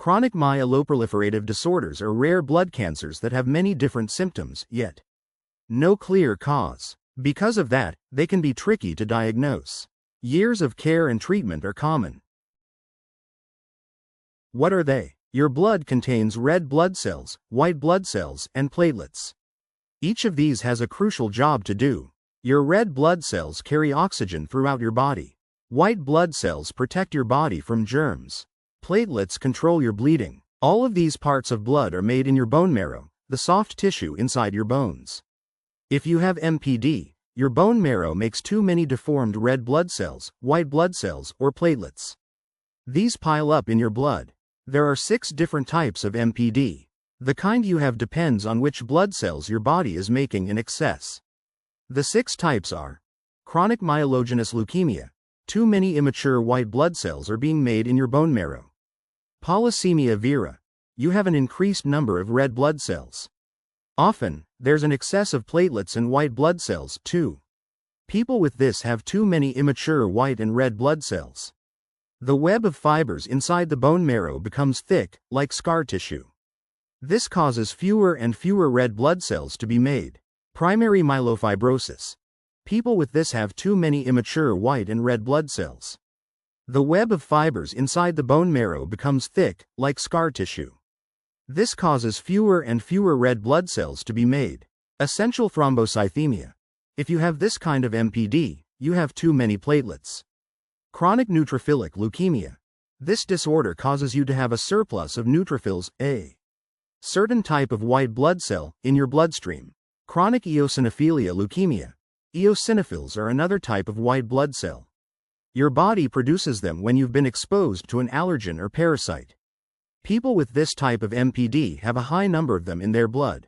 Chronic myeloproliferative disorders are rare blood cancers that have many different symptoms, yet no clear cause. Because of that, they can be tricky to diagnose. Years of care and treatment are common. What are they? Your blood contains red blood cells, white blood cells, and platelets. Each of these has a crucial job to do. Your red blood cells carry oxygen throughout your body. White blood cells protect your body from germs. Platelets control your bleeding. All of these parts of blood are made in your bone marrow, the soft tissue inside your bones. If you have MPD, your bone marrow makes too many deformed red blood cells, white blood cells, or platelets. These pile up in your blood. There are 6 different types of MPD. The kind you have depends on which blood cells your body is making in excess. The 6 types are: chronic myelogenous leukemia. Too many immature white blood cells are being made in your bone marrow. Polycythemia vera. You have an increased number of red blood cells. Often, there's an excess of platelets and white blood cells, too. People with this have too many immature white and red blood cells. The web of fibers inside the bone marrow becomes thick, like scar tissue. This causes fewer and fewer red blood cells to be made. Primary myelofibrosis. People with this have too many immature white and red blood cells. The web of fibers inside the bone marrow becomes thick, like scar tissue. This causes fewer and fewer red blood cells to be made. Essential thrombocythemia. If you have this kind of MPD, you have too many platelets. Chronic neutrophilic leukemia. This disorder causes you to have a surplus of neutrophils, a certain type of white blood cell, in your bloodstream. Chronic eosinophilia leukemia. Eosinophils are another type of white blood cell. Your body produces them when you've been exposed to an allergen or parasite. People with this type of MPD have a high number of them in their blood.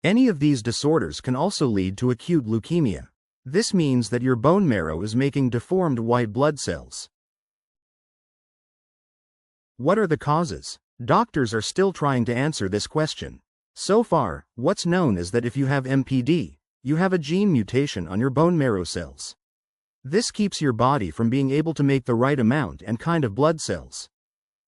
Any of these disorders can also lead to acute leukemia. This means that your bone marrow is making deformed white blood cells. What are the causes? Doctors are still trying to answer this question. So far, what's known is that if you have MPD, you have a gene mutation on your bone marrow cells. This keeps your body from being able to make the right amount and kind of blood cells.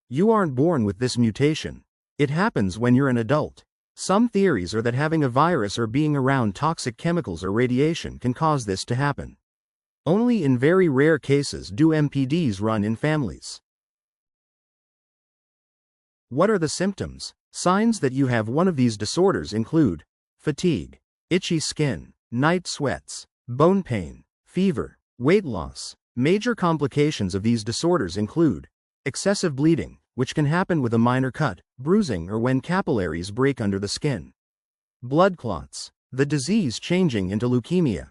You aren't born with this mutation. It happens when you're an adult. Some theories are that having a virus or being around toxic chemicals or radiation can cause this to happen. Only in very rare cases do MPDs run in families. What are the symptoms? Signs that you have one of these disorders include fatigue, itchy skin, night sweats, bone pain, fever, weight loss. Major complications of these disorders include excessive bleeding, which can happen with a minor cut, bruising, or when capillaries break under the skin. Blood clots, the disease changing into leukemia.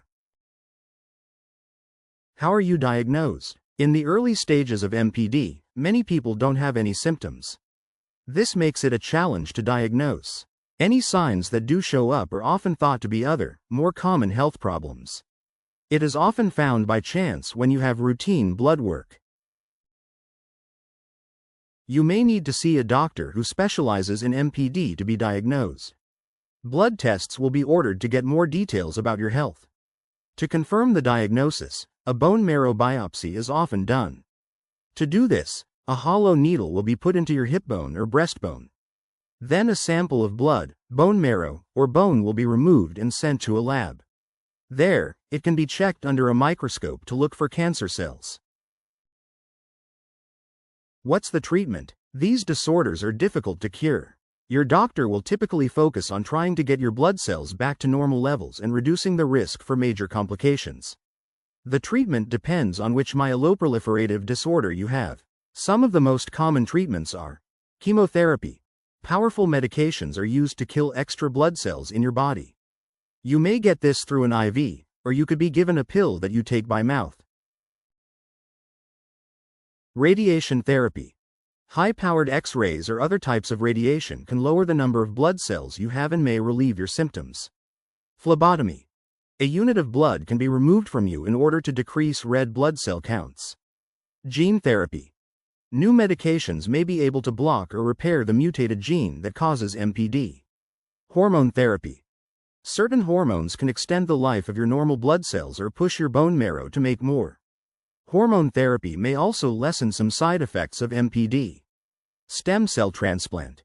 How are you diagnosed? In the early stages of MPD, many people don't have any symptoms. This makes it a challenge to diagnose. Any signs that do show up are often thought to be other, more common health problems. It is often found by chance when you have routine blood work. You may need to see a doctor who specializes in MPD to be diagnosed. Blood tests will be ordered to get more details about your health. To confirm the diagnosis, a bone marrow biopsy is often done. To do this, a hollow needle will be put into your hip bone or breastbone. Then a sample of blood, bone marrow, or bone will be removed and sent to a lab. There, it can be checked under a microscope to look for cancer cells. What's the treatment? These disorders are difficult to cure. Your doctor will typically focus on trying to get your blood cells back to normal levels and reducing the risk for major complications. The treatment depends on which myeloproliferative disorder you have. Some of the most common treatments are chemotherapy. Powerful medications are used to kill extra blood cells in your body. You may get this through an IV, or you could be given a pill that you take by mouth. Radiation therapy. High-powered X-rays or other types of radiation can lower the number of blood cells you have and may relieve your symptoms. Phlebotomy. A unit of blood can be removed from you in order to decrease red blood cell counts. Gene therapy. New medications may be able to block or repair the mutated gene that causes MPD. Hormone therapy. Certain hormones can extend the life of your normal blood cells or push your bone marrow to make more. Hormone therapy may also lessen some side effects of MPD. Stem cell transplant.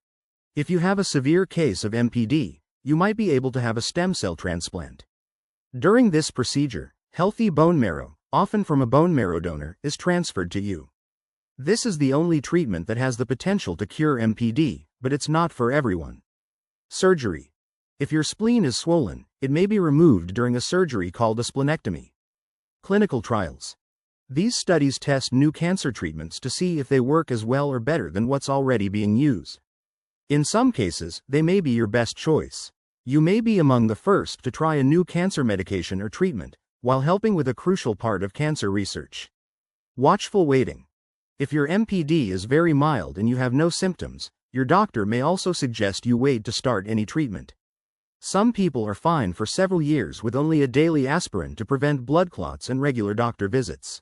If you have a severe case of MPD, you might be able to have a stem cell transplant. During this procedure, healthy bone marrow, often from a bone marrow donor, is transferred to you. This is the only treatment that has the potential to cure MPD, but it's not for everyone. Surgery. If your spleen is swollen, it may be removed during a surgery called a splenectomy. Clinical trials. These studies test new cancer treatments to see if they work as well or better than what's already being used. In some cases, they may be your best choice. You may be among the first to try a new cancer medication or treatment, while helping with a crucial part of cancer research. Watchful waiting. If your MPD is very mild and you have no symptoms, your doctor may also suggest you wait to start any treatment. Some people are fine for several years with only a daily aspirin to prevent blood clots and regular doctor visits.